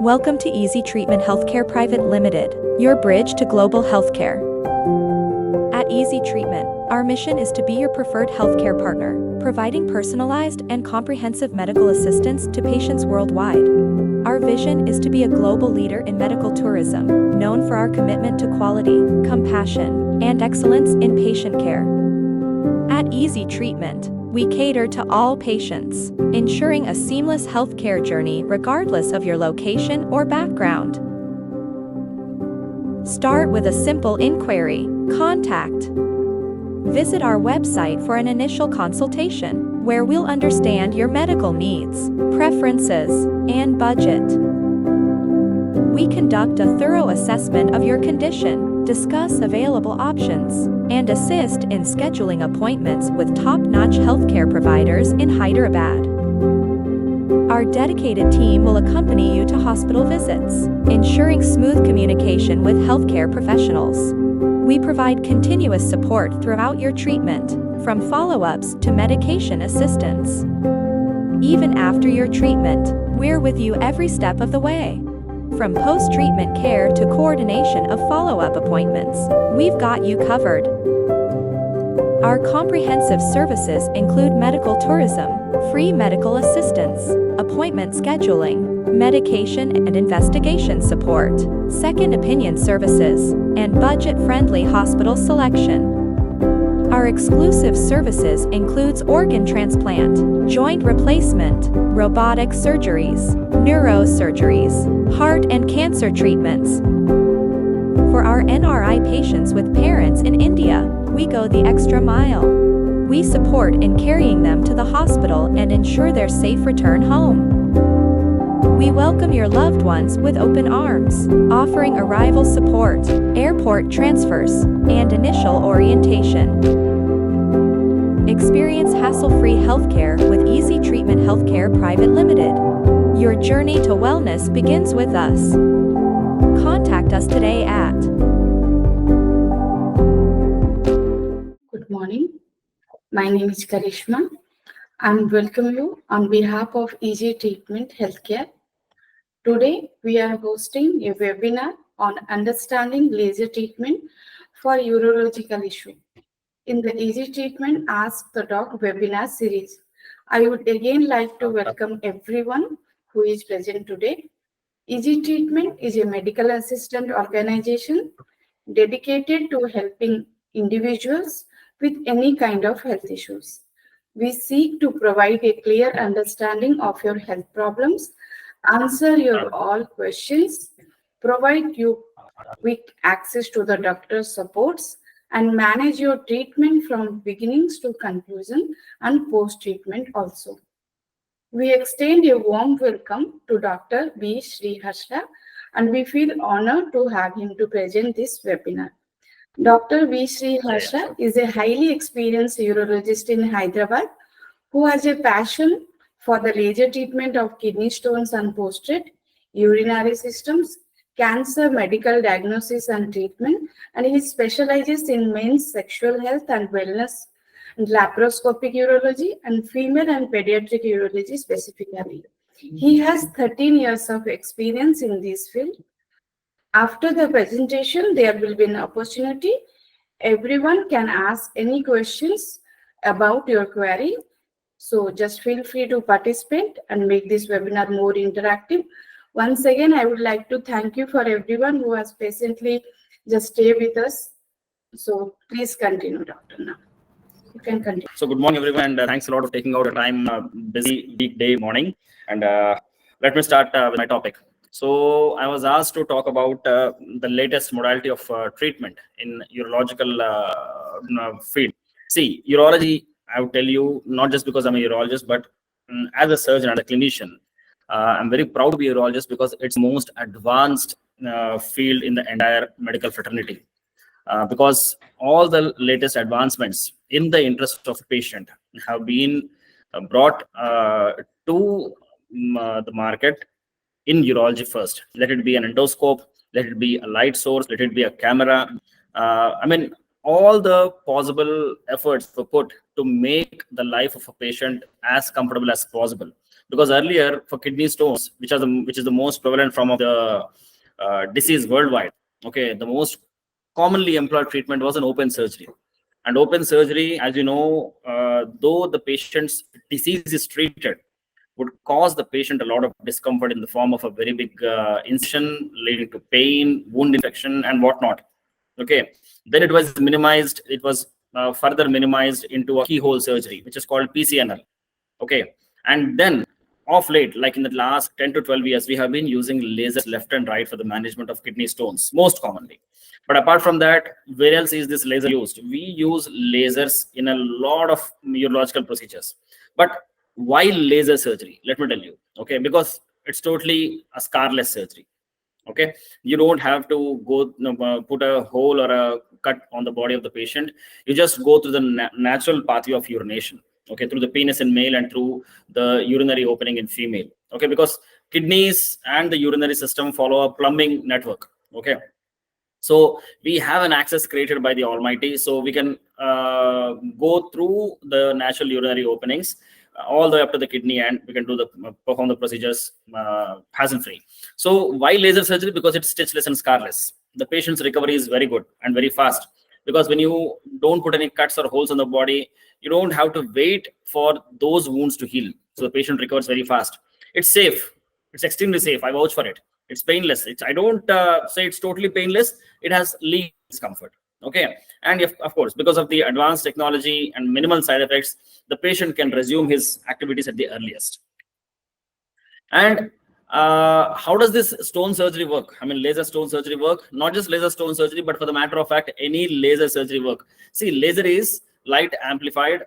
Welcome to Easy Treatment Healthcare Private Limited, your bridge to global healthcare. At Easy Treatment, our mission is to be your preferred healthcare partner, providing personalized and comprehensive medical assistance to patients worldwide. Our vision is to be a global leader in medical tourism, known for our commitment to quality, compassion, and excellence in patient care. At Easy Treatment, we cater to all patients, ensuring a seamless healthcare journey regardless of your location or background. Start with a simple inquiry. Contact. Visit our website for an initial consultation, where we'll understand your medical needs, preferences, and budget. We conduct a thorough assessment of your condition, discuss available options, and assist in scheduling appointments with top-notch healthcare providers in Hyderabad. Our dedicated team will accompany you to hospital visits, ensuring smooth communication with healthcare professionals. We provide continuous support throughout your treatment, from follow-ups to medication assistance. Even after your treatment, we're with you every step of the way. From post-treatment care to coordination of follow-up appointments, we've got you covered. Our comprehensive services include medical tourism, free medical assistance, appointment scheduling, medication and investigation support, second opinion services, and budget-friendly hospital selection. Our exclusive services includes organ transplant, joint replacement, robotic surgeries, neurosurgeries, heart and cancer treatments. For our NRI patients with parents in India, we go the extra mile. We support in carrying them to the hospital and ensure their safe return home. We welcome your loved ones with open arms, offering arrival support, airport transfers, and initial orientation. Experience hassle-free healthcare with Easy Treatment Healthcare Private Limited. Your journey to wellness begins with us. Contact us today at. Good morning. My name is Karishma. I welcome you on behalf of Easy Treatment Healthcare. Today, we are hosting a webinar on understanding laser treatment for urological issue. In the Easy Treatment Ask the Doc webinar series, I would again like to welcome everyone who is present today. Easy Treatment is a medical assistant organization dedicated to helping individuals with any kind of health issues. We seek to provide a clear understanding of your health problems, answer your all questions, provide you quick access to the doctor's supports, and manage your treatment from beginnings to conclusion and post-treatment also. We extend a warm welcome to Dr. B. Sri Harsha, and we feel honored to have him to present this webinar. Dr. V. Sri Harsha is a highly experienced urologist in Hyderabad who has a passion for the laser treatment of kidney stones and prostate, urinary systems, cancer medical diagnosis and treatment, and he specializes in men's sexual health and wellness, and laparoscopic urology, and female and pediatric urology specifically. He has 13 years of experience in this field. After the presentation, there will be an opportunity. Everyone can ask any questions about your query. So just feel free to participate and make this webinar more interactive. Once again, I would like to thank you for everyone who has patiently just stayed with us. So please continue, Dr. Now. You can continue. So good morning, everyone, and thanks a lot for taking out a time, busy weekday morning. And let me start with my topic. So I was asked to talk about the latest modality of treatment in urological field. See, urology, I would tell you, not just because I'm a urologist, but as a surgeon and a clinician, I'm very proud to be a urologist because it's the most advanced field in the entire medical fraternity. Because all the latest advancements in the interest of the patient have been brought to the market in urology first. Let it be an endoscope, let it be a light source, let it be a camera. All the possible efforts were put to make the life of a patient as comfortable as possible. Because earlier for kidney stones, which is the most prevalent form of the disease worldwide, okay, the most commonly employed treatment was an open surgery. And open surgery, as you know, though the patient's disease is treated, would cause the patient a lot of discomfort in the form of a very big incision leading to pain, wound infection, and whatnot. Okay, then it was minimized. It was further minimized into a keyhole surgery, which is called PCNL. Okay, and then of late, like in the last 10 to 12 years, we have been using lasers left and right for the management of kidney stones, most commonly. But apart from that, where else is this laser used? We use lasers in a lot of urological procedures. But why laser surgery? Let me tell you. Okay, because it's totally a scarless surgery. Okay, you don't have to go put a hole or a cut on the body of the patient. You just go through the natural pathway of urination, okay, through the penis in male and through the urinary opening in female. Okay, because kidneys and the urinary system follow a plumbing network. Okay, so we have an access created by the Almighty, so we can go through the natural urinary openings all the way up to the kidney, and we can do the perform the procedures hassle free. So why laser surgery? Because it's stitchless and scarless. The patient's recovery is very good and very fast, because when you don't put any cuts or holes on the body, you don't have to wait for those wounds to heal. So the patient recovers very fast. It's safe. It's extremely safe. I vouch for it. It's painless. I don't say it's totally painless. It has least discomfort. Okay, and if, of course, because of the advanced technology and minimal side effects, the patient can resume his activities at the earliest. And how does this stone surgery work? I mean, laser stone surgery work? Not just laser stone surgery, but for the matter of fact, any laser surgery work. See, laser is light amplified,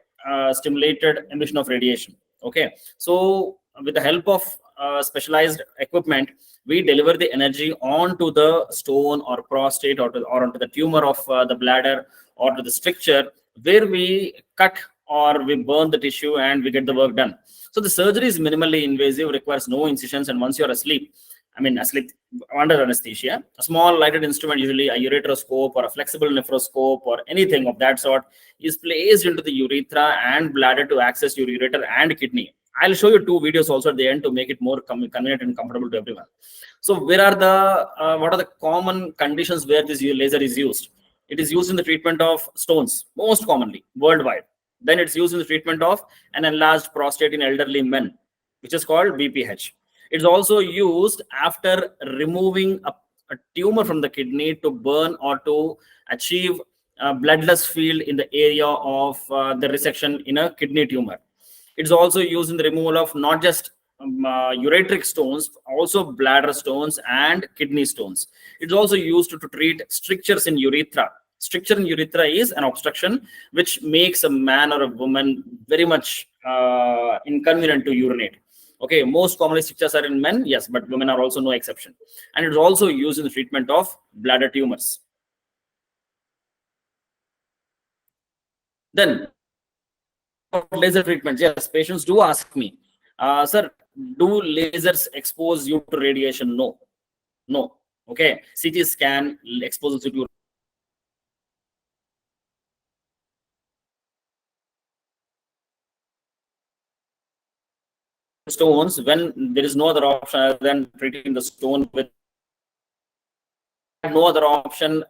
stimulated emission of radiation. Okay, so with the help of specialized equipment, we deliver the energy onto the stone or prostate or onto the tumor of the bladder or to the stricture, where we cut or we burn the tissue and we get the work done. So the surgery is minimally invasive, requires no incisions, and once you're asleep, asleep under anesthesia, a small lighted instrument, usually a ureteroscope or a flexible nephroscope or anything of that sort, is placed into the urethra and bladder to access your ureter and kidney. I'll show you two videos also at the end to make it more convenient and comfortable to everyone. So where are the what are the common conditions where this laser is used? It is used in the treatment of stones, most commonly worldwide. Then it's used in the treatment of an enlarged prostate in elderly men, which is called BPH. It's also used after removing a tumor from the kidney to burn or to achieve a bloodless field in the area of the resection in a kidney tumor. It's also used in the removal of not just ureteric stones, also bladder stones and kidney stones. It's also used to treat strictures in urethra. Stricture in urethra is an obstruction which makes a man or a woman very much inconvenient to urinate. Okay, most commonly strictures are in men, yes, but women are also no exception. And it's also used in the treatment of bladder tumors. Then, laser treatments, yes, patients do ask me, sir, do lasers expose you to radiation? No. Okay, CT scan exposes you to stones when there is no other option other than treating the stone with no other option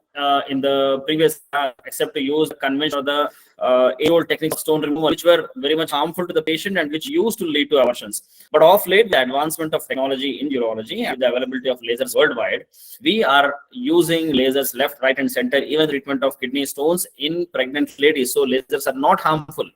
in the previous except to use the conventional or the age-old techniques of stone removal, which were very much harmful to the patient and which used to lead to aversions. But of late, the advancement of technology in urology and the availability of lasers worldwide, we are using lasers left, right, and center, even treatment of kidney stones in pregnant ladies. So lasers are not harmful.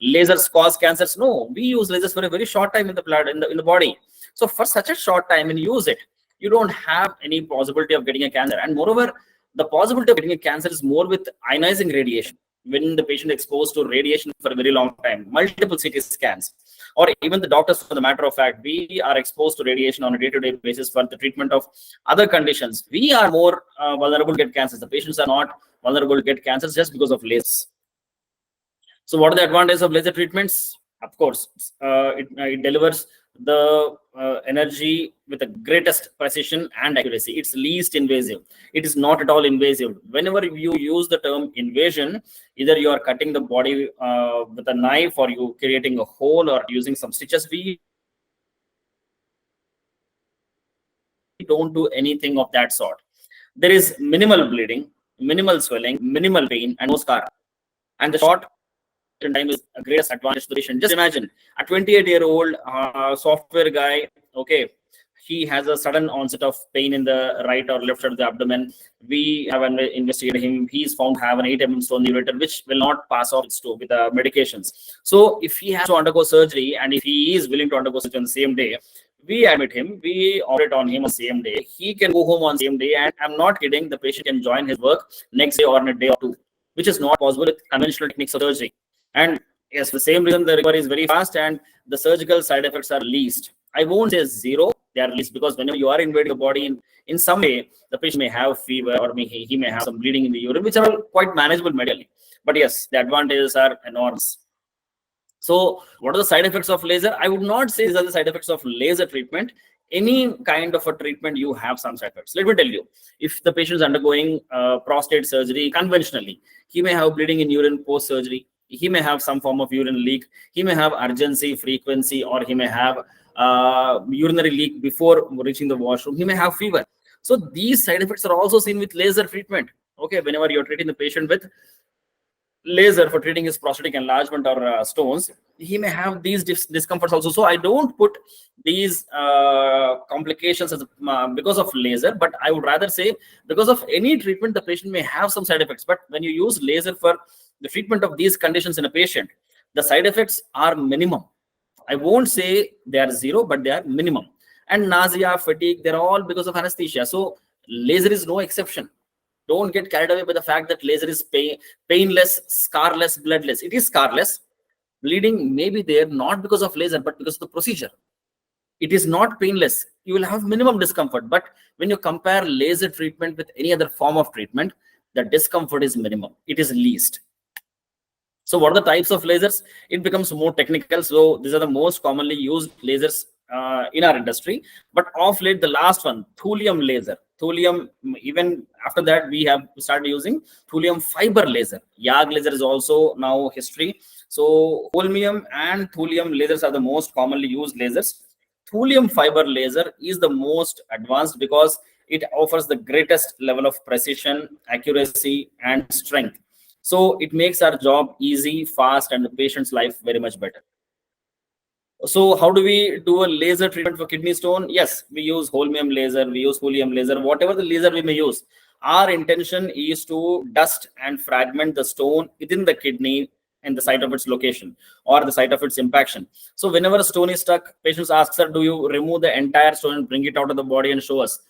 Lasers cause cancers? No, we use lasers for a very short time in the blood, in the body. So for such a short time, when you use it, you don't have any possibility of getting a cancer. And moreover, the possibility of getting a cancer is more with ionizing radiation. When the patient is exposed to radiation for a very long time, multiple CT scans, or even the doctors, for the matter of fact, we are exposed to radiation on a day-to-day basis for the treatment of other conditions. We are more vulnerable to get cancers. The patients are not vulnerable to get cancers just because of lasers. So what are the advantages of laser treatments? Of course, it delivers the energy with the greatest precision and accuracy. It's least invasive. It is not at all invasive. Whenever you use the term invasion, either you are cutting the body with a knife or you creating a hole or using some stitches, we don't do anything of that sort. There is minimal bleeding, minimal swelling, minimal pain, and no scar. And the short time is a greatest advantage to the patient. Just imagine a 28-year-old software guy, okay, he has a sudden onset of pain in the right or left side of the abdomen. We have investigated him. He is found to have an 8 mm stone in the ureter, which will not pass off with medications. So if he has to undergo surgery, and if he is willing to undergo surgery on the same day, we admit him, we operate on him on the same day. He can go home on the same day, and I'm not kidding, the patient can join his work next day or in a day or two, which is not possible with conventional techniques of surgery. And yes, the same reason the recovery is very fast and the surgical side effects are least. I won't say zero, they are least, because whenever you are invading the body in some way, the patient may have fever or he may have some bleeding in the urine, which are all quite manageable medically. But yes, the advantages are enormous. So what are the side effects of laser? I would not say these are the side effects of laser treatment. Any kind of a treatment, you have some side effects. Let me tell you, if the patient is undergoing prostate surgery conventionally, he may have bleeding in urine post-surgery. He may have some form of urine leak. He may have urgency, frequency, or he may have urinary leak before reaching the washroom. He may have fever. So these side effects are also seen with laser treatment. Okay, whenever you're treating the patient with laser for treating his prostatic enlargement or stones, he may have these discomforts also. So I don't put these complications as because of laser, but I would rather say because of any treatment, the patient may have some side effects. But when you use laser for the treatment of these conditions in a patient, the side effects are minimum. I won't say they are zero, but they are minimum. And nausea, fatigue, they're all because of anesthesia. So laser is no exception. Don't get carried away by the fact that laser is painless, scarless, bloodless. It is scarless. Bleeding may be there, not because of laser, but because of the procedure. It is not painless. You will have minimum discomfort. But when you compare laser treatment with any other form of treatment, the discomfort is minimum. It is least. So what are the types of lasers? It becomes more technical. So these are the most commonly used lasers in our industry. But of late, the last one, thulium laser. Thulium, even after that, we have started using thulium fiber laser. YAG laser is also now history. So holmium and thulium lasers are the most commonly used lasers. Thulium fiber laser is the most advanced because it offers the greatest level of precision, accuracy, and strength. So it makes our job easy, fast, and the patient's life very much better. So how do we do a laser treatment for kidney stone? Yes, we use holmium laser, we use thulium laser, whatever the laser we may use. Our intention is to dust and fragment the stone within the kidney and the site of its location or the site of its impaction. So whenever a stone is stuck, patients ask, sir, do you remove the entire stone and bring it out of the body and show us?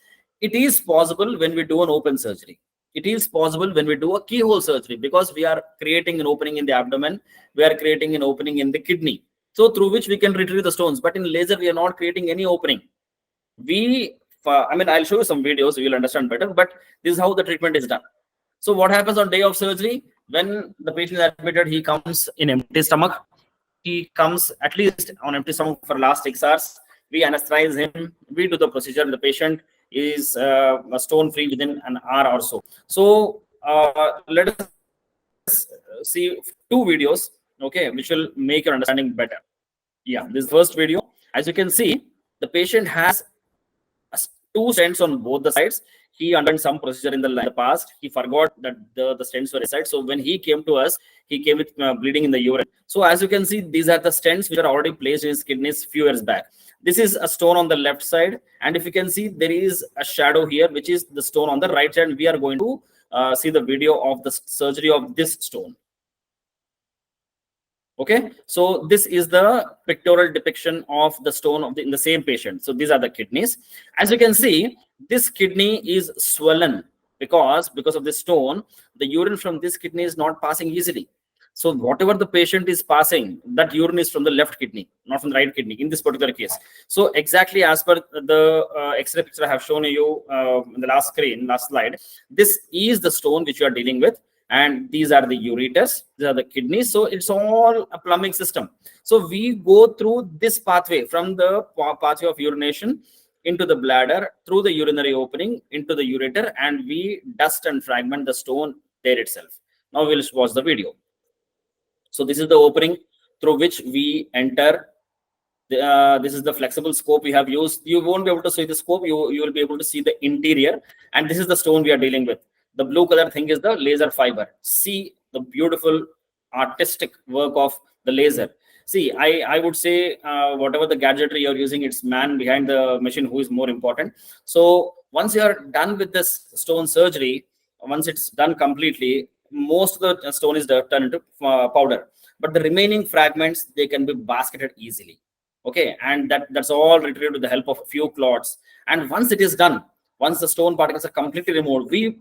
It is possible when we do an open surgery. It is possible when we do a keyhole surgery, because we are creating an opening in the abdomen, we are creating an opening in the kidney, so through which we can retrieve the stones. But in laser, we are not creating any opening. I'll show you some videos, so you'll understand better, but this is how the treatment is done. So what happens on day of surgery? When the patient is admitted, he comes in empty stomach. He comes at least on empty stomach for last 6 hours. We anesthetize him, we do the procedure, and the patient is stone free within an hour or so. So let us see 2 videos, okay, which will make your understanding better. Yeah, this first video, as you can see, the patient has 2 stents on both the sides. He underwent some procedure in the past. He forgot that the stents were inside. So when he came to us, he came with bleeding in the urine. So as you can see, these are the stents which are already placed in his kidneys few years back. This is a stone on the left side, and if you can see, there is a shadow here, which is the stone on the right side. We are going to see the video of the surgery of this stone. Okay, so this is the pictorial depiction of the stone in the same patient. So these are the kidneys. As you can see, this kidney is swollen because of this stone. The urine from this kidney is not passing easily. So whatever the patient is passing, that urine is from the left kidney, not from the right kidney in this particular case. So exactly as per the X-ray picture I have shown you in the last slide, this is the stone which you are dealing with. And these are the ureters, these are the kidneys. So it's all a plumbing system. So we go through this pathway from the pathway of urination into the bladder, through the urinary opening, into the ureter, and we dust and fragment the stone there itself. Now we'll watch the video. So this is the opening through which we enter This is the flexible scope we have used. You won't be able to see the scope. You will be able to see the interior. And this is the stone we are dealing with. The blue color thing is the laser fiber. See the beautiful artistic work of the laser. See, I would say whatever the gadgetry you're using, it's man behind the machine who is more important. So once you are done with this stone surgery, once it's done completely, most of the stone is turned into powder. But the remaining fragments, they can be basketed easily. Okay, and that's all retrieved with the help of a few clots. And once it is done, once the stone particles are completely removed, we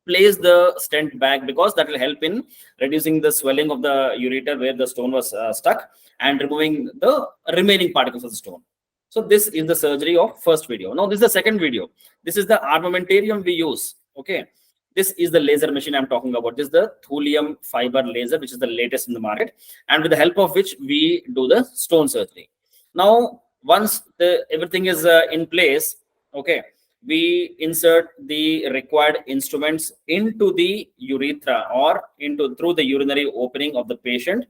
place the stent back, because that will help in reducing the swelling of the ureter where the stone was stuck, and removing the remaining particles of the stone. So this is the surgery of first video. Now this is the second video. This is the armamentarium we use. Okay, this is the laser machine I'm talking about. This is the thulium fiber laser, which is the latest in the market, and with the help of which we do the stone surgery. Now once everything is in place, okay, we insert the required instruments into the urethra or through the urinary opening of the patient.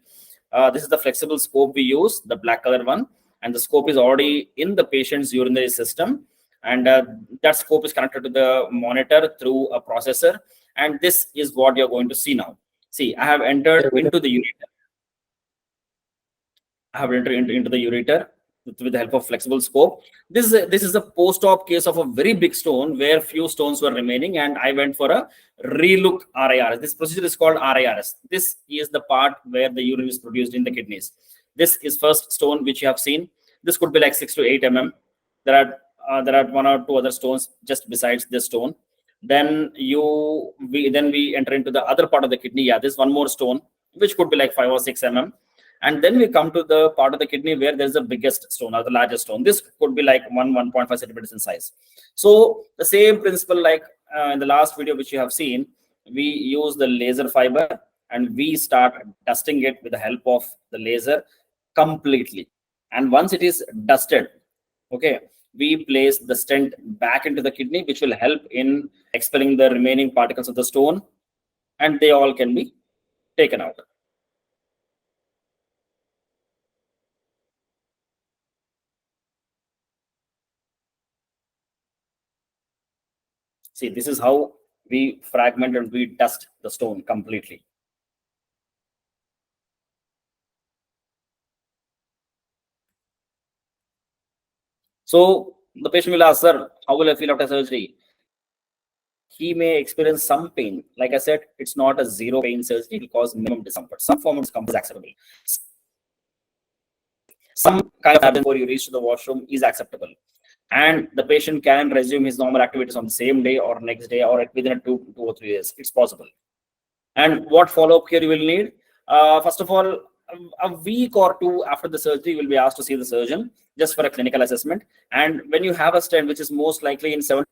This is the flexible scope we use, the black color one, and the scope is already in the patient's urinary system, and that scope is connected to the monitor through a processor. And this is what you're going to see now. See, I have entered into the ureter. I have entered into the ureter with the help of flexible scope. This is a post-op case of a very big stone where few stones were remaining, and I went for a relook RIRS. This procedure is called RIRS. This is the part where the urine is produced in the kidneys. This is first stone which you have seen. This could be like 6 to 8 mm. There are one or two other stones just besides this stone. Then we enter into the other part of the kidney. Yeah, there's one more stone which could be like 5 or 6 mm. And then we come to the part of the kidney where there's the biggest stone or the largest stone. This could be like 1.5 centimeters in size. So the same principle like in the last video which you have seen, we use the laser fiber and we start dusting it with the help of the laser completely. And once it is dusted, okay, we place the stent back into the kidney, which will help in expelling the remaining particles of the stone, and they all can be taken out. See, this is how we fragment and we dust the stone completely. So the patient will ask, sir, how will I feel after surgery? He may experience some pain. Like I said, it's not a zero pain surgery. It will cause minimum discomfort. Some form of discomfort is acceptable. Some kind of absence before you reach to the washroom is acceptable. And the patient can resume his normal activities on the same day or next day or within 2 or 3 days. It's possible. And what follow-up care you will need? First of all, a week or two after the surgery, you will be asked to see the surgeon just for a clinical assessment. And when you have a stent, which is most likely in 7.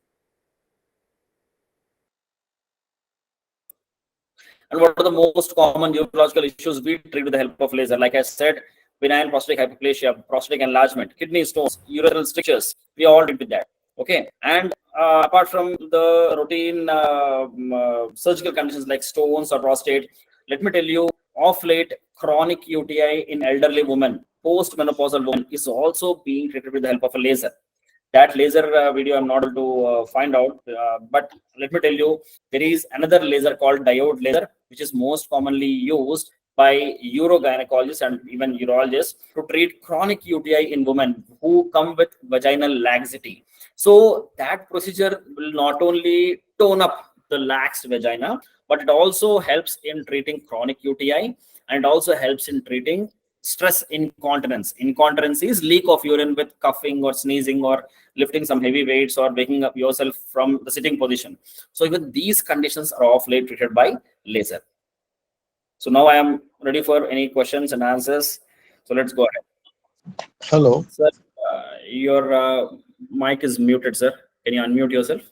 And what are the most common urological issues we treat with the help of laser? Like I said, benign prostatic hyperplasia, prostatic enlargement, kidney stones, ureteral strictures, we all treat with that. Okay. And apart from the routine surgical conditions like stones or prostate, let me tell you, of late, chronic UTI in elderly women, post-menopausal women, is also being treated with the help of a laser. That laser video I'm not able to find out, but let me tell you, there is another laser called diode laser, which is most commonly used by urogynecologists and even urologists to treat chronic UTI in women who come with vaginal laxity. So that procedure will not only tone up the laxed vagina, but it also helps in treating chronic UTI, and also helps in treating stress incontinence. Incontinence is leak of urine with coughing or sneezing or lifting some heavy weights or waking up yourself from the sitting position. So even these conditions are of late treated by laser. So now I am ready for any questions and answers. So let's go ahead. Hello. Sir, your mic is muted, sir. Can you unmute yourself?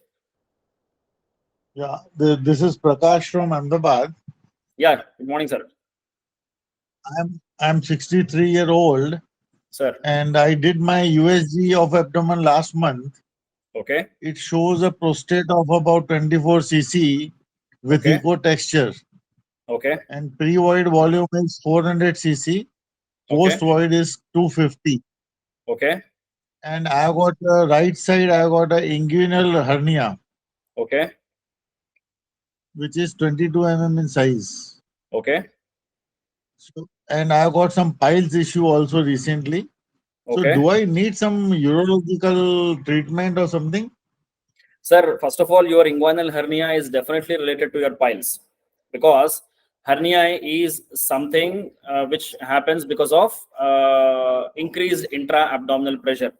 Yeah, this is Prakash from Ahmedabad. Yeah, good morning, sir. I'm 63-year-old, sir, and I did my USG of abdomen last month. Okay. It shows a prostate of about 24 cc with eco texture. Okay. And pre-void volume is 400 cc. Post-void is 250. Okay. And I got right side, I got a inguinal hernia, Okay. which is 22 mm in size. Okay. So, and I got some piles issue also recently. So Okay. do I need some urological treatment or something? Sir, first of all, your inguinal hernia is definitely related to your piles, because hernia is something which happens because of increased intra-abdominal pressure.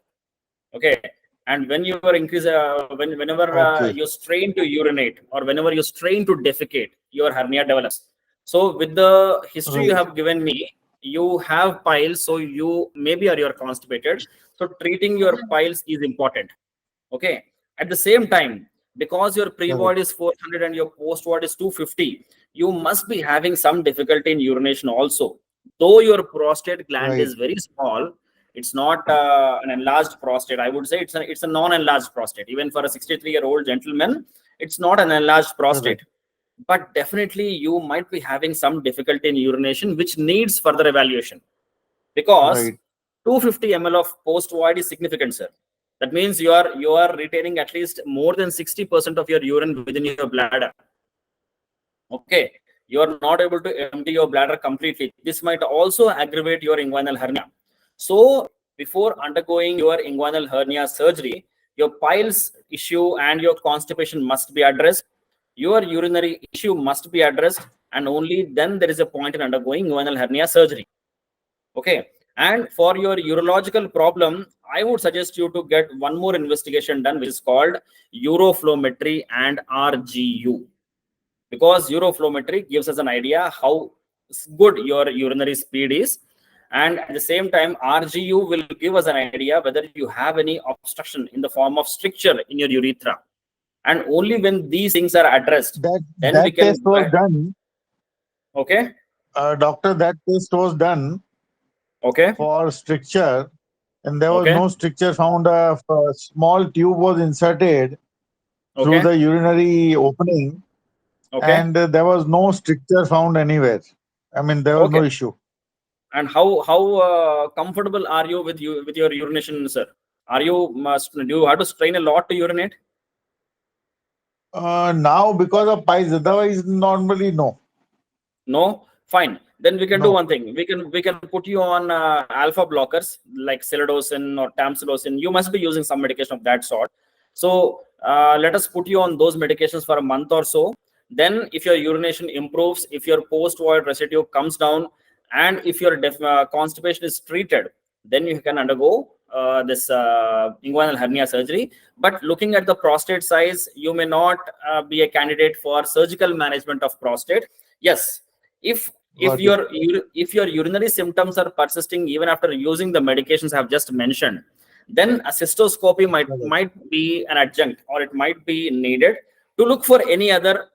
Okay. And when you are whenever Okay, you strain to urinate or whenever you strain to defecate, your hernia develops. So with the history you right, have given me, you have piles, so you maybe you're constipated. So treating your piles is important. Okay. At the same time, because your correct, pre-void is 400 and your post-void is 250, you must be having some difficulty in urination also. Though your prostate gland right, is very small, it's not an enlarged prostate. I would say it's a non-enlarged prostate. Even for a 63-year-old gentleman, it's not an enlarged prostate. correct, But definitely you might be having some difficulty in urination, which needs further evaluation, because right, 250 ml of post void is significant, sir. That means you are retaining at least more than 60% of your urine within your bladder. Okay, you are not able to empty your bladder completely. This might also aggravate your inguinal hernia. So before undergoing your inguinal hernia surgery, your piles issue and your constipation must be addressed. Your urinary issue must be addressed, and only then there is a point in undergoing inguinal hernia surgery. Okay. And for your urological problem, I would suggest you to get one more investigation done, which is called uroflowmetry and RGU, because uroflowmetry gives us an idea how good your urinary speed is, and at the same time RGU will give us an idea whether you have any obstruction in the form of stricture in your urethra. And only when these things are addressed, that then we that test can. was done. Okay. Doctor, that test was done Okay. for stricture, and there was Okay. no stricture found. A small tube was inserted through Okay. the urinary opening, Okay. and there was no stricture found anywhere. I mean, there was no Okay. issue. And how comfortable are you with your urination, sir? Do you have to strain a lot to urinate? Now, because of pies, otherwise, normally, no. No, fine. Then we can do No. one thing. We can put you on alpha blockers like Celadocin or Tamsulosin. You must be using some medication of that sort. So let us put you on those medications for a month or so. Then, if your urination improves, if your post-void residue comes down, and if your constipation is treated, then you can undergo this inguinal hernia surgery. But looking at the prostate size, you may not be a candidate for surgical management of prostate. Yes, if Got it. if your urinary symptoms are persisting even after using the medications I have just mentioned, then a cystoscopy Correct. might be an adjunct, or it might be needed to look for any other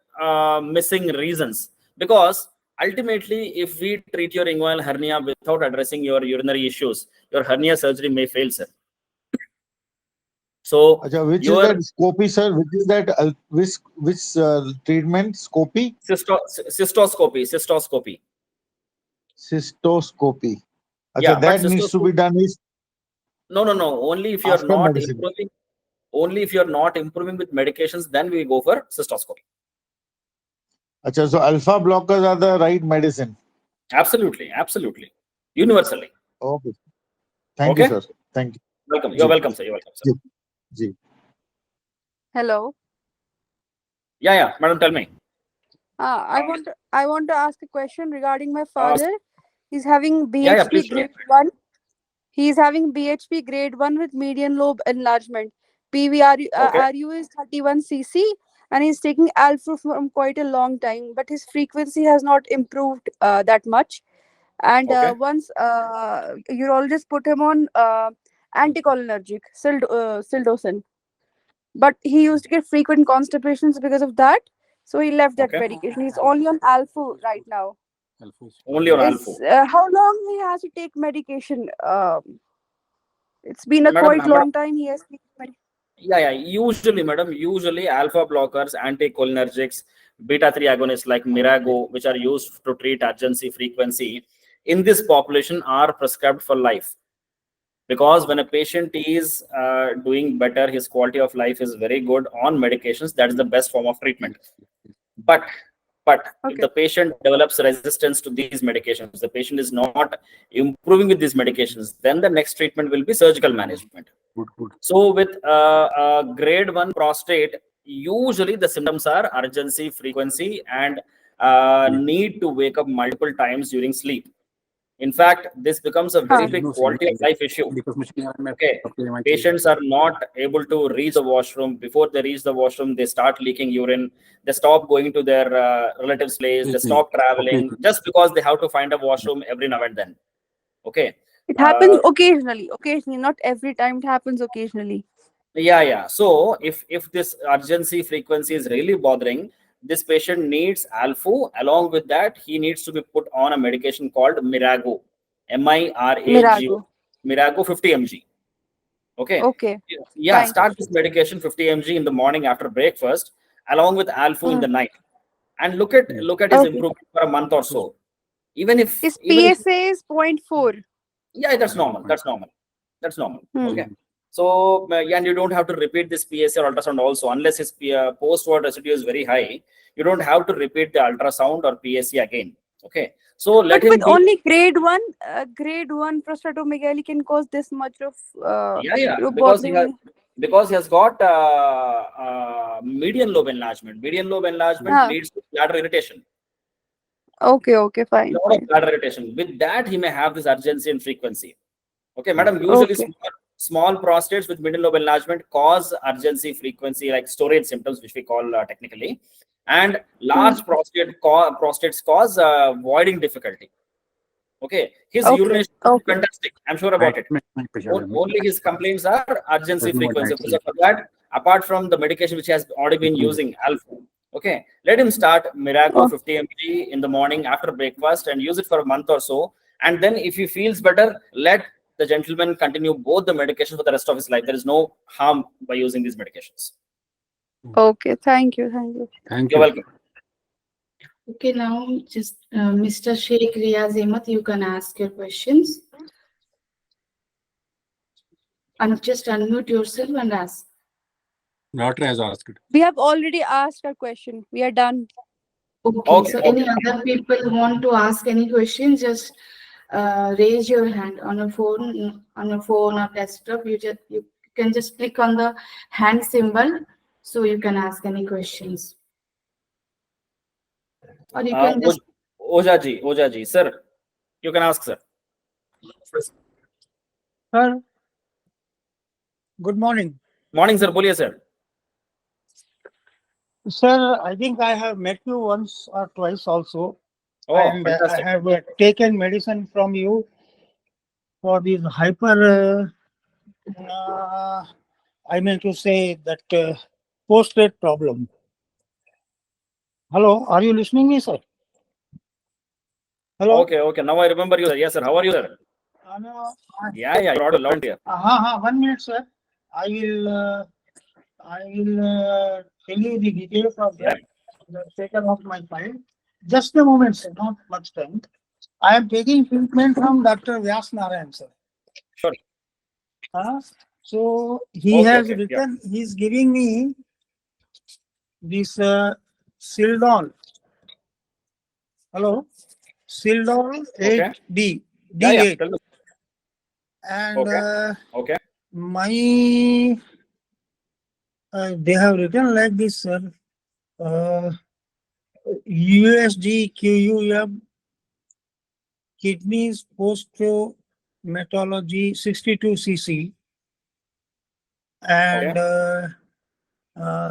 missing reasons. Because ultimately, if we treat your inguinal hernia without addressing your urinary issues, your hernia surgery may fail, sir. So Acha, which is that your scopy, sir? Which is that which treatment? Scopy? cystoscopy. Cystoscopy. Acha, Yeah, but that needs to be cystoscopy. done is No. Only if you're after not medicine. improving. Only if you're not improving with medications, then we go for cystoscopy. Acha, so alpha blockers are the right medicine. Absolutely. Universally. Okay. Thank you, Okay. sir. Thank you. Welcome. You're Ji, welcome, sir. You're welcome, sir. ji, ji. Hello. Yeah. Madam, tell me. I want to ask a question regarding my father. He's having Yeah. BHP Please tell me. grade 1. He's having BHP grade 1 with median lobe enlargement. PVRU Okay. RU is 31 cc, and he's taking alpha from quite a long time, but his frequency has not improved that much. And Okay. once urologist put him on anticholinergic, Sildocin, but he used to get frequent constipations because of that, so he left that Okay. medication. He's only on alpha right now. Only on alpha. Is how long he has to take medication? It's been a quite Madam. long time he has taken medication. Yeah. Usually alpha blockers, anticholinergics, beta 3 agonists like Mirago, which are used to treat urgency frequency in this population, are prescribed for life. because when a patient is doing better, his quality of life is very good on medications, that is the best form of treatment. But if Okay. the patient develops resistance to these medications, the patient is not improving with these medications, then the next treatment will be surgical management. So with grade 1 prostate, usually the symptoms are urgency, frequency, and need to wake up multiple times during sleep. In fact, this becomes a very big quality of life issue. Okay, patients are not able to reach the washroom. Before they reach the washroom, they start leaking urine. They stop going to their relatives' place. They stop traveling just because they have to find a washroom every now and then. Okay. It happens occasionally, not every time. It happens occasionally. Yeah. So if this urgency frequency is really bothering, this patient needs Alfu. Along with that, he needs to be put on a medication called Mirago, Mirago. Mirago 50 mg. Okay. Okay. Yeah, Fine. start this medication 50 mg in the morning after breakfast, along with Alfu in the night, and look at his Okay. improvement for a month or so. Even if His PSA is 0.4. yeah, that's normal. Okay. Hmm. So, and you don't have to repeat this PSA or ultrasound also, unless his post-word residue is very high. You don't have to repeat the ultrasound or PSA again. Okay. So let But him with be. only grade 1 prostatomegaly can cause this much of Because he has got median lobe enlargement. Median lobe enlargement leads to bladder irritation. Okay, fine. A lot of bladder irritation. With that, he may have this urgency and frequency. Okay, madam. Usually, small prostates with median lobe enlargement cause urgency, frequency, like storage symptoms, which we call technically, and large prostates cause voiding difficulty. Okay, his urination is fantastic. I'm sure about it. Only his complaints are urgency, frequency. So for that, apart from the medication which he has already been using, Alpha. Okay, let him start Mirago 50 mg in the morning after breakfast and use it for a month or so. And then if he feels better, let the gentleman continue both the medications for the rest of his life. There is no harm by using these medications. Okay, thank you. You're welcome. Okay, now just Mr. Sheikh Riaz Ahmed, you can ask your questions. And just unmute yourself and ask. Doctor has asked. We have already asked our question. We are done. Okay. Any other people who want to ask any questions, just raise your hand on a phone or desktop. You can just click on the hand symbol, so you can ask any questions. Or you can just Ojaji, sir, you can ask, sir. Sir, good morning. Morning, sir. Boliye, sir. Sir, I think I have met you once or twice also. Oh, and fantastic. I have taken medicine from you for this hyper, I mean to say that prostate problem. Hello, are you listening me, sir? Hello? Okay. Now I remember you, sir. Yes, sir. How are you, sir? Yeah. You're audible, loud and clear. 1 minute, sir. I will tell you the details of that. Taken off my file. Just a moment, sir. Not much time. I am taking treatment from Dr. Vyas Narayan, sir. Sure. So he has written. He's giving me this Sildol. Hello, Sildol 8D D8. And my they have written like this, sir. USG QUM kidneys postometology 62 cc and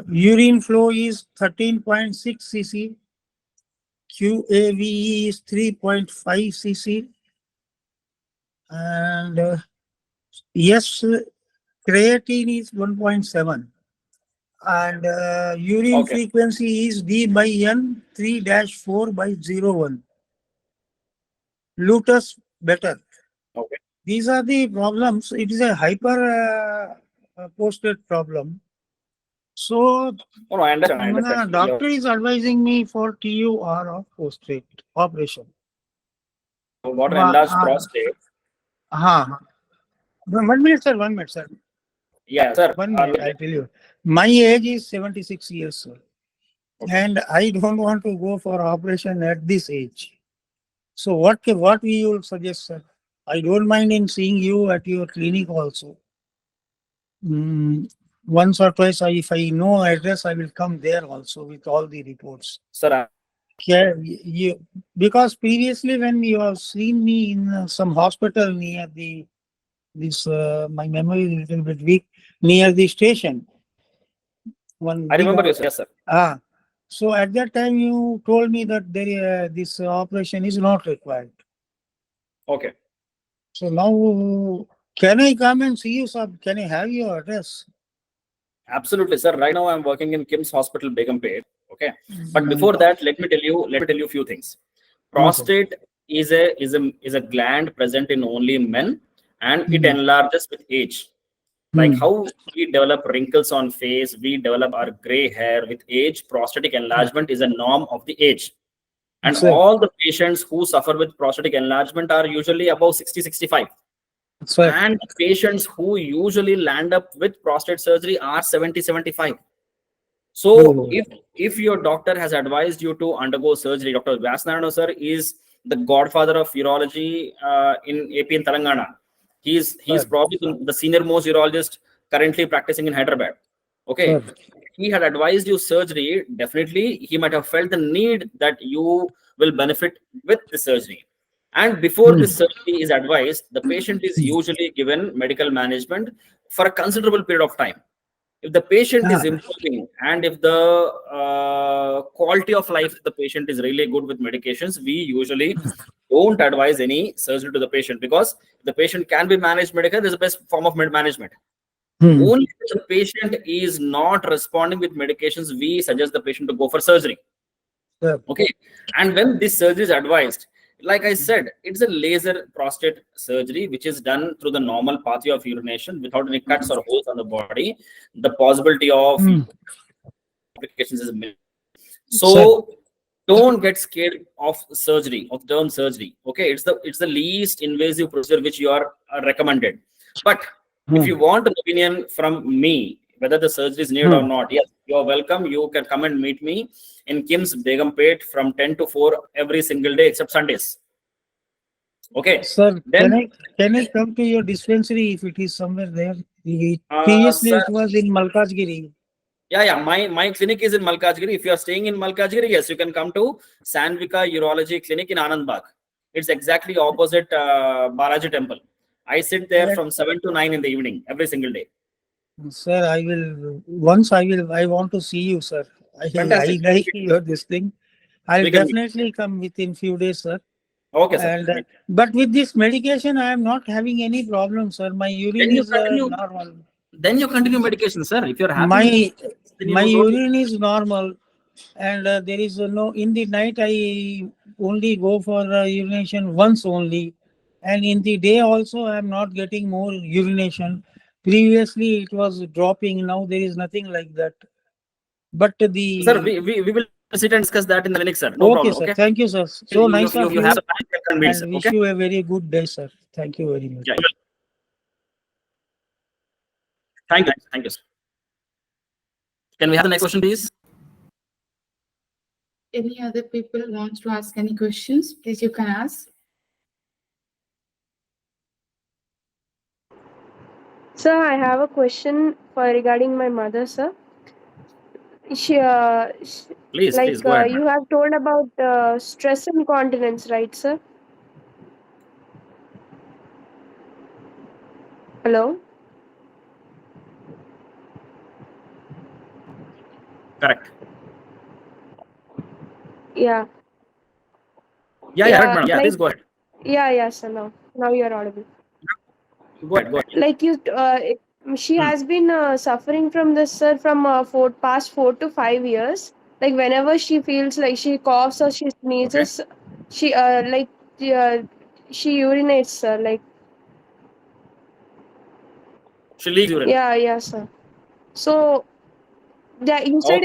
urine flow is 13.6 cc. QAVE is 3.5 cc and yes, creatine is 1.7 and urine frequency is D by N 3-4/01. Luteus better. These are the problems. It is a hyper prostate problem. So, I understand. Doctor is advising me for TUR of prostate operation. Got an enlarged prostate. 1 minute, sir. 1 minute, sir. Yeah, sir. 1 minute, I'll tell you. My age is 76 years, sir. Okay. And I don't want to go for operation at this age. So what we will suggest, sir? I don't mind in seeing you at your clinic also. Once or twice, if I know address, I will come there also with all the reports. Sir, Yeah, because previously when you have seen me in some hospital near my memory is a little bit weak, near the station. I remember you, sir. Yes, sir. So at that time you told me that this operation is not required. Okay. So now, can I come and see you, sir? Can I have your address? Absolutely, sir. Right now I'm working in Kim's Hospital, Begumpet. Okay. But before that, let me tell you a few things. Prostate is a gland present in only men, and it enlarges with age. Like how we develop wrinkles on face, we develop our gray hair with age. Prostatic enlargement is a norm of the age. And all the patients who suffer with prostatic enlargement are usually above 60, 65. And the patients who usually land up with prostate surgery are 70, 75. So if your doctor has advised you to undergo surgery, Dr. Vyasnarano sir is the godfather of urology in AP and Telangana. He's probably the senior most urologist currently practicing in Hyderabad. Okay. He had advised you surgery, definitely he might have felt the need that you will benefit with the surgery. And before this surgery is advised, the patient is usually given medical management for a considerable period of time. If the patient is improving and if the quality of life of the patient is really good with medications, we usually don't advise any surgery to the patient, because if the patient can be managed medically, this is the best form of management. Only if the patient is not responding with medications, we suggest the patient to go for surgery. Okay. And when this surgery is advised, like I said, it's a laser prostate surgery, which is done through the normal pathway of urination without any cuts or holes on the body. The possibility of complications is minimal. So don't get scared of surgery, of term surgery. Okay, it's the least invasive procedure which you are recommended. But if you want an opinion from me, whether the surgery is needed or not, yes, you are welcome. You can come and meet me in Kim's Begumpet from 10 to 4 every single day except Sundays. Okay. Sir, Then can I come to your dispensary if it is somewhere there? Previously, sir, it was in Malkajgiri. Yeah. My clinic is in Malkajgiri. If you are staying in Malkajgiri, yes, you can come to Sandvika Urology Clinic in Anand Bagh. It's exactly opposite Balaji Temple. I sit there from 7 to 9 in the evening every single day. Sir, I want to see you, sir. Fantastic. I like your this thing. I'll definitely come within few days, sir. Okay, sir. And but with this medication, I am not having any problem, sir. My urine is normal. Then you continue medication, sir. If you're happy, my urine is normal, and there is no. In the night, I only go for urination once only, and in the day also, I am not getting more urination. Previously, it was dropping. Now there is nothing like that. But sir, we will sit and discuss that in the clinic, sir. No problem. Sir. Okay. Thank you, sir. So nice of you. Have some time, you can meet, sir. And wish you a very good day, sir. Thank you very much. Yeah. Thank you, sir. Can we have the next question, please? Any other people wants to ask any questions? Please, you can ask. Sir, I have a question regarding my mother, sir. Please go ahead. You have told about stress incontinence, right, sir? Hello? Correct. Yeah. Yeah, right, madam. Yeah, please go ahead. Yeah, sir. Now you are audible. Go ahead. Like she has been suffering from this, sir, from past 4 to 5 years. Like whenever she feels like she coughs or she sneezes, she she urinates, sir. Like she leaks urine. Yeah, sir. So you said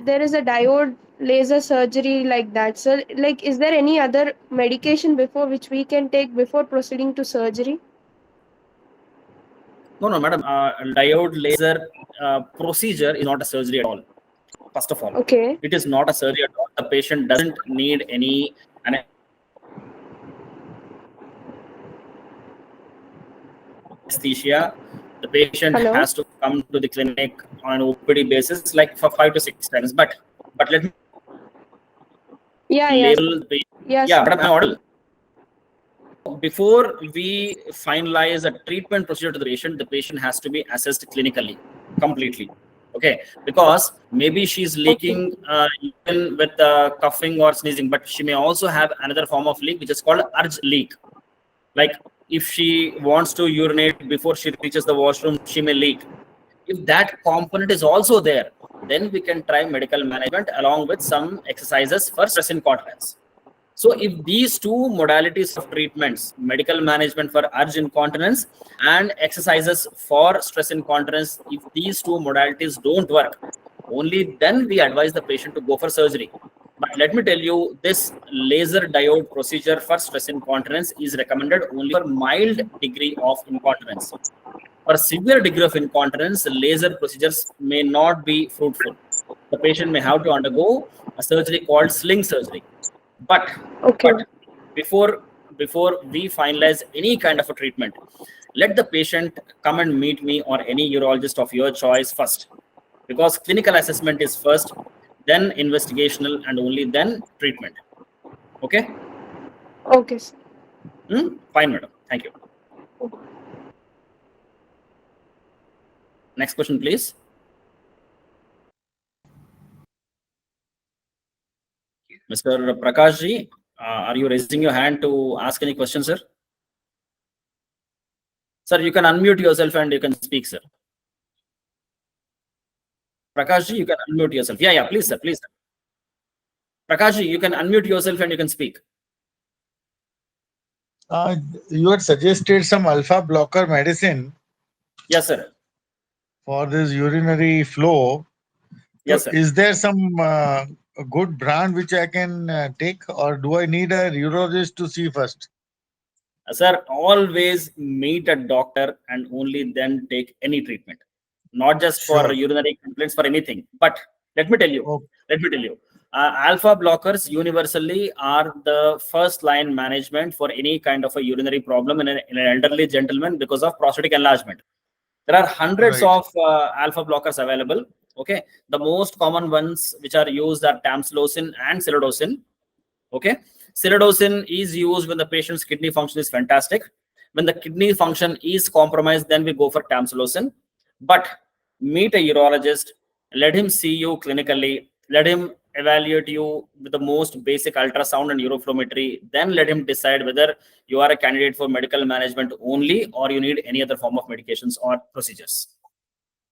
there is a diode laser surgery like that, sir. Like, is there any other medication before which we can take before proceeding to surgery? No, no, madam. Diode laser procedure is not a surgery at all. First of all, Okay. it is not a surgery at all. The patient doesn't need any anesthesia. The patient Hello. has to come to the clinic on an OPD basis, like for 5 to 6 times. But let me Yeah. label the Yes. yeah, but I'm audible. Before we finalize a treatment procedure to the patient has to be assessed clinically, completely. Okay, because maybe she's leaking even with coughing or sneezing, but she may also have another form of leak which is called urge leak. Like if she wants to urinate before she reaches the washroom, she may leak. If that component is also there, then we can try medical management along with some exercises for stress incontinence. So if these two modalities of treatments, medical management for urge incontinence and exercises for stress incontinence, if these two modalities don't work, only then we advise the patient to go for surgery. But let me tell you, this laser diode procedure for stress incontinence is recommended only for mild degree of incontinence. For severe degree of incontinence, laser procedures may not be fruitful. The patient may have to undergo a surgery called sling surgery. But before we finalize any kind of a treatment, let the patient come and meet me or any urologist of your choice first, because clinical assessment is first, then investigational, and only then treatment. Okay. Okay. Fine, madam. Thank you. Next question, please. Mr. Prakash ji, are you raising your hand to ask any question, sir? Sir, you can unmute yourself and you can speak, sir. Prakash ji, you can unmute yourself. Yeah, please, sir. Please, sir. Prakash ji, you can unmute yourself and you can speak. You had suggested some alpha blocker medicine. Yes, sir. For this urinary flow. Yes, so sir. Is there some good brand which I can take, or do I need a urologist to see first? Sir, always meet a doctor and only then take any treatment. Not just for urinary complaints, for anything. But let me tell you, alpha blockers universally are the first line management for any kind of a urinary problem in an elderly gentleman because of prostatic enlargement. There are hundreds of alpha blockers available. Okay, the most common ones which are used are tamsulosin and silodosin. Okay, silodosin is used when the patient's kidney function is fantastic. When the kidney function is compromised, then we go for tamsulosin. But meet a urologist, let him see you clinically, let him evaluate you with the most basic ultrasound and uroflowmetry, then let him decide whether you are a candidate for medical management only or you need any other form of medications or procedures.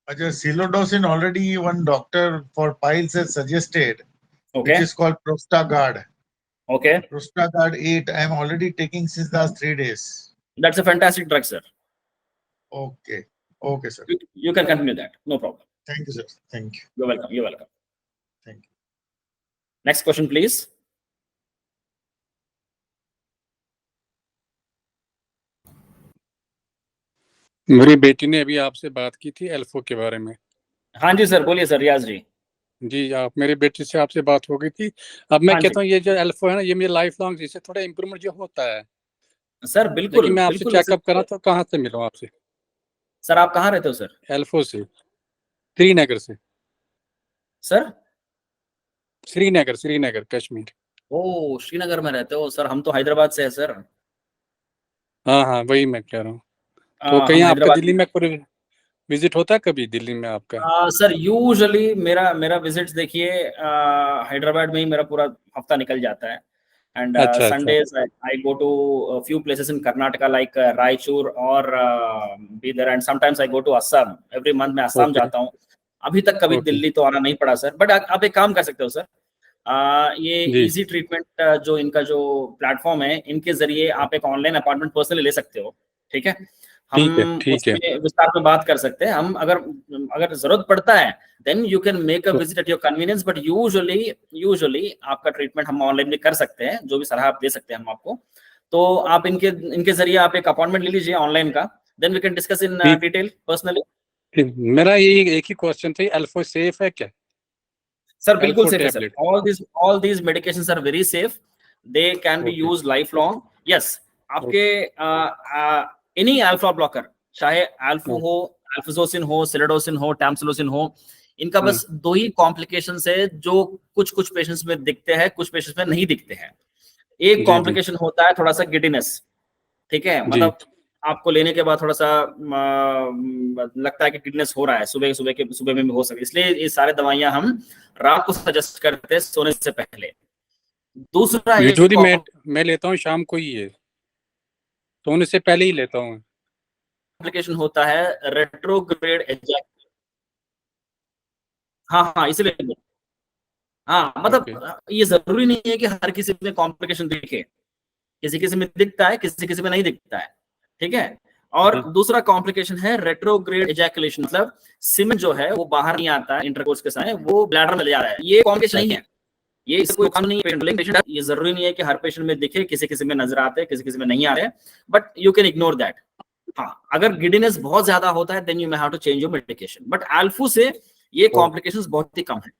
Silodosin already one doctor for piles has suggested, okay, which is called Prostagard. Okay. Prostagard 8, I am already taking since last 3 days. That's a fantastic drug, sir. Okay. Okay, sir. You can continue that. No problem. Thank you, sir. Thank you. You're welcome. You're welcome. Thank you. Next question, please. मेरी बेटी ने अभी आपसे बात की थी एल्फो के बारे में। हाँ जी सर, बोलिए सर, रियाज जी। जी, आप मेरी बेटी से आपसे बात हो गई थी। अब मैं कहता हूँ ये जो एल्फो है ना, ये मेरे लाइफ लॉन्ग इससे थोड़ा इम्प्रूवमेंट जो होता है सर, बिल्कुल। लेकिन मैं आपसे चेकअप करा तो कहाँ से मिलूँ आपसे? सर आप कहाँ रहते हो सर? एल्फो से, श्रीनगर से। सर श्रीनगर कश्मीर। ओ, श्रीनगर में रहते हो सर? हम तो हैदराबाद से है सर। हाँ, वही मैं कह रहा हूँ। तो कहीं आपका दिल्ली में कोई विजिट होता है कभी दिल्ली में आपका? सर यूजुअली मेरा विजिट देखिए हैदराबाद में ही मेरा पूरा हफ्ता निकल जाता है। And Sundays I go to a few places in Karnataka like Raichur or Bidar, and sometimes I go to Assam. Every month मैं असम जाता हूँ। अभी तक कभी दिल्ली तो आना नहीं पड़ा सर। बट आप एक काम कर सकते हो सर, ये इजी ट्रीटमेंट जो इनका जो प्लेटफॉर्म है, इनके जरिए आप एक ऑनलाइन अपॉइंटमेंट पर्सनली ले सकते हो। ठीक है, हम उसमें विस्तार में बात कर सकते हैं। हम अगर जरूरत पड़ता है then you can make a visit at your convenience, but usually आपका ट्रीटमेंट हम ऑनलाइन भी कर सकते हैं। जो भी सलाह आप दे सकते हैं हम आपको, तो आप इनके जरिए आप एक अपॉइंटमेंट ले लीजिए ऑनलाइन का। then we can discuss in detail personally. मेरा ये एक ही क्वेश्चन था, अल्फो सेफ है क्या? सर बिल्कुल सेफ है sir. all these medications are very safe. They can be used lifelong. Yes, आपके any alpha blocker, चाहे अल्फो हो, अल्फाजोसिन हो, सिलेडोसिन हो, टैमसिलोसिन हो, इनका बस दो ही कॉम्प्लिकेशंस है जो कुछ पेशेंट्स में दिखते हैं, कुछ पेशेंट्स में नहीं दिखते हैं. एक कॉम्प्लिकेशन होता है थोड़ा सा गिडिनेस, ठीक है, मतलब आपको लेने के बाद थोड़ा सा लगता है कि गिडनेस हो रहा है, सुबह में भी हो सकता है. इसलिए ये सारे दवाइयां हम रात को सजेस्ट करते हैं सोने से पहले. दूसरा यूजुअली मैं लेता हूँ शाम को ही, है सोने से पहले ही लेता हूँ. कॉम्प्लिकेशन होता है रेट्रोग्रेड एजैकुलेशन. हाँ इसलिए हाँ, मतलब ये जरूरी नहीं है कि हर किसी में कॉम्प्लिकेशन दिखे, किसी में दिखता है, किसी में नहीं दिखता है, ठीक है. और दूसरा कॉम्प्लिकेशन है रेट्रोग्रेड एजैकुलेशन, मतलब सीमेंट जो है वो बाहर नहीं आता है इंटरकोर्स के समय, वो ब्लैडर में ले जा रहा है. ये कॉम्प्लिकेशन नहीं है, ये कोई काम नहीं है. ये जरूरी नहीं है कि हर पेशेंट में दिखे, किसी में नजर आते हैं, किसी में नहीं आ रहे, but you can ignore that. हाँ, अगर गिडिनेस बहुत ज्यादा होता है then you may have to change your medication, but अल्फो से ये कॉम्प्लिकेशंस बहुत ही कम है.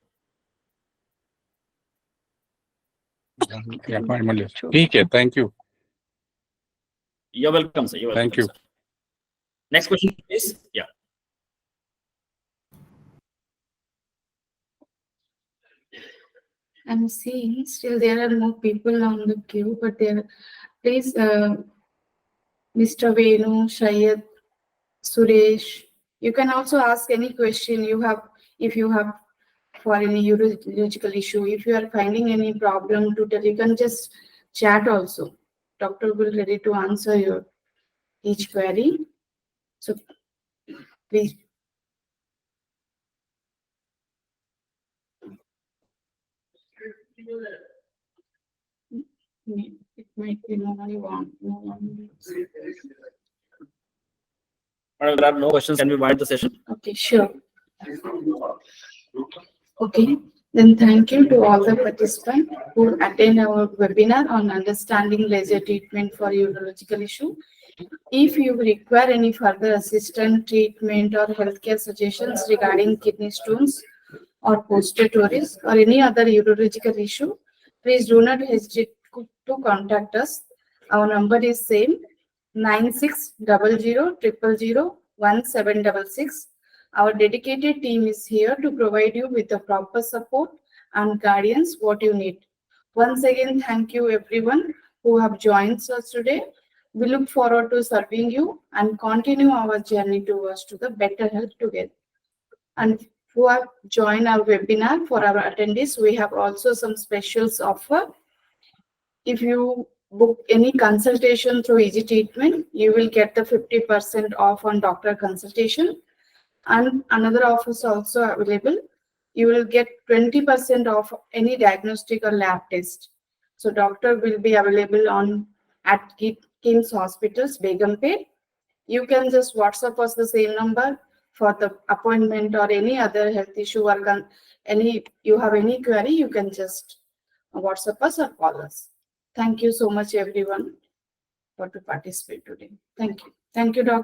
ठीक है, thank you. You're welcome, sir. You're welcome. Thank you. Sir. Next question, please. Yeah. I'm seeing still there are more people on the queue, but there, please, Mr. Venu, Shayad, Suresh, you can also ask any question you have, if you have for any urological issue. If you are finding any problem to tell, you can just chat also. Doctor will be ready to answer your each query. So please. It might be no one. There are no questions. Can we wind the session? Okay, sure. Okay, then thank you to all the participants who attend our webinar on understanding laser treatment for urological issue. If you require any further assistance, treatment, or healthcare suggestions regarding kidney stones or prostatitis or any other urological issue, please do not hesitate to contact us. Our number is same 9600001766. Our dedicated team is here to provide you with the proper support and guidance what you need. Once again, thank you everyone who have joined us today. We look forward to serving you and continue our journey towards to the better health together. And who have joined our webinar, for our attendees, we have also some specials offer. If you book any consultation through Easy Treatment, you will get the 50% off on doctor consultation. And another offer is also available. You will get 20% off any diagnostic or lab test. So doctor will be available at King's Hospitals, Begumpet. You can just WhatsApp us the same number for the appointment or any other health issue or you have any query, you can just WhatsApp us or call us. Thank you so much everyone for to participate today. Thank you. Thank you, Doctor.